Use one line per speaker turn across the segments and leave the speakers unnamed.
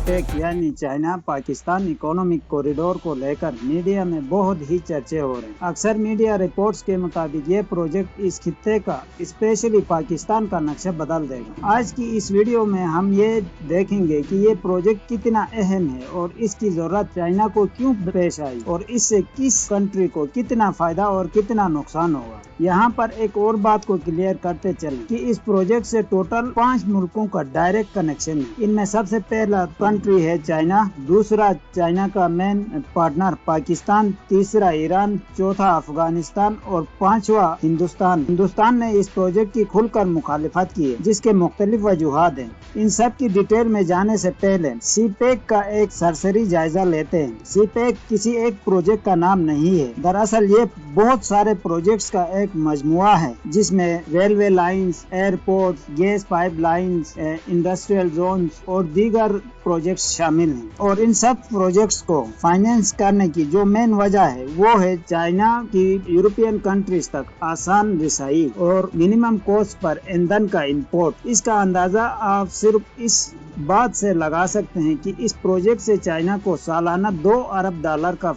Pack यानी China Pakistan economic corridor को लेकर मीडिया में बहुत ही चर्चे हो रहे हैं। अक्सर मीडिया रिपोर्ट्स के मुताबिक ये प्रोजेक्ट इस खित्ते का स्पेशली पाकिस्तान का नक्शा बदल देगा। आज की इस वीडियो में हम ये देखेंगे कि ये प्रोजेक्ट कितना अहम है और इसकी जरूरत चाइना को क्यों पेश आई और इससे किस कंट्री को कितना फायदा और कितना नुकसान होगा। यहाँ पर एक और बात को क्लियर करते चलें कि इस प्रोजेक्ट से टोटल 5 मुल्कों का डायरेक्ट कनेक्शन है। इनमें सबसे पहला कंट्री है चाइना, दूसरा चाइना का मेन पार्टनर पाकिस्तान, तीसरा ईरान, चौथा अफगानिस्तान और पांचवा हिंदुस्तान। हिंदुस्तान ने इस प्रोजेक्ट की खुलकर मुखालिफत की है, जिसके मुख्तलिफ वजूहात हैं। इन सब की डिटेल में जाने से पहले सीपेक का एक सरसरी जायजा लेते हैं। सीपेक किसी एक प्रोजेक्ट का नाम नहीं है, दरअसल ये बहुत सारे प्रोजेक्ट्स का एक मजमुआ है, जिसमें railway lines, airport, gas pipelines, industrial zones और दीगर प्रोजेक्ट्स शामिल हैं। और इन सब प्रोजेक्ट्स को फाइनेंस करने की जो मेन वजह है वो है चाइना की यूरोपियन कंट्रीज तक आसान रिसाई और मिनिमम कॉस्ट पर ईंधन का इंपोर्ट। इसका अंदाजा आप सिर्फ इस बात से लगा सकते हैं कि इस प्रोजेक्ट से चाइना को सालाना $2 अरब का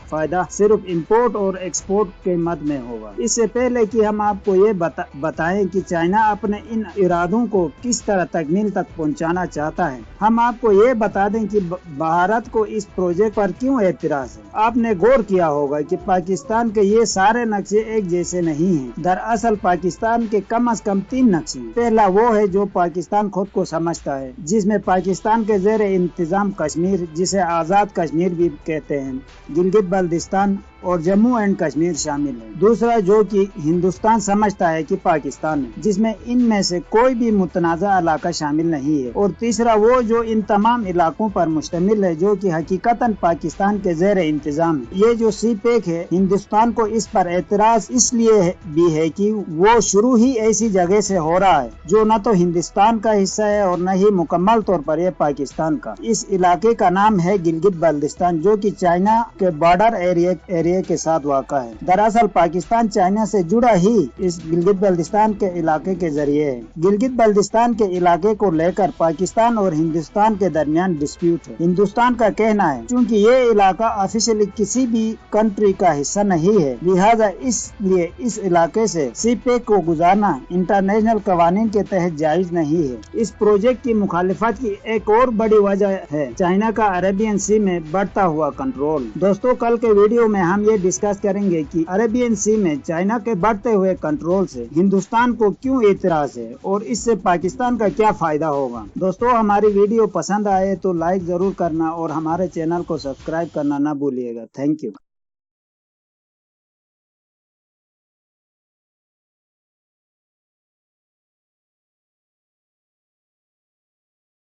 फायदा सिर्फ इंपोर्ट और एक्सपोर्ट के मद में होगा। इससे पहले कि हम आपको ये बताएं कि चाइना अपने इन इरादों को किस तरह तकमील तक पहुंचाना चाहता है, हम आपको ये बता दें कि भारत को इस प्रोजेक्ट पर क्यों एतराज है। आपने गौर किया होगा कि पाकिस्तान के ये सारे नक्शे एक जैसे नहीं हैं। दरअसल पाकिस्तान के कम से कम 3 नक्शे हैं। पहला वो है जो पाकिस्तान खुद को समझता है, जिसमें पाकिस्तान के ज़ेर इंतजाम कश्मीर, जिसे आज़ाद कश्मीर भी कहते हैं, गिलगित बल्तिस्तान और जम्मू एंड कश्मीर शामिल है। दूसरा जो कि हिंदुस्तान समझता है कि पाकिस्तान है, जिसमें इनमें से कोई भी मुतनाज़ा इलाका शामिल नहीं है। और तीसरा वो जो इन तमाम इलाकों पर मुश्तमिल है, जो कि हकीकतन पाकिस्तान के ज़ेर इंतजाम है। ये जो सीपेक है, हिंदुस्तान को इस पर एतराज इसलिए भी है कि वो शुरू ही ऐसी जगह से हो रहा है जो न तो हिंदुस्तान का हिस्सा है और न ही मुकम्मल तौर पर यह पाकिस्तान का। इस इलाके का नाम है गिलगित बल्तिस्तान, जो कि चाइना के बॉर्डर एरिया के साथ वाक़ा है। दरअसल पाकिस्तान चाइना से जुड़ा ही इस गिलगित बल्तिस्तान के इलाके के जरिए है। गिलगित बल्तिस्तान के इलाके को लेकर पाकिस्तान और हिंदुस्तान के दरमियान डिस्प्यूट है। हिंदुस्तान का कहना है चूँकि ये इलाका ऑफिशियली किसी भी कंट्री का हिस्सा नहीं है, लिहाजा इसलिए इस इलाके से सीपेक को गुजारना इंटरनेशनल कवानीन के तहत जायज नहीं है। इस प्रोजेक्ट की मुखालिफत की एक और बड़ी वजह है चाइना का अरेबियन सी में बढ़ता हुआ कंट्रोल। दोस्तों, कल के वीडियो में हम ये डिस्कस करेंगे कि अरेबियन सी में चाइना के बढ़ते हुए कंट्रोल से हिंदुस्तान को क्यों एतराज है और इससे पाकिस्तान का क्या फायदा होगा। दोस्तों, हमारी वीडियो पसंद आए तो लाइक जरूर करना और हमारे चैनल को सब्सक्राइब करना ना भूलिएगा। Thank you.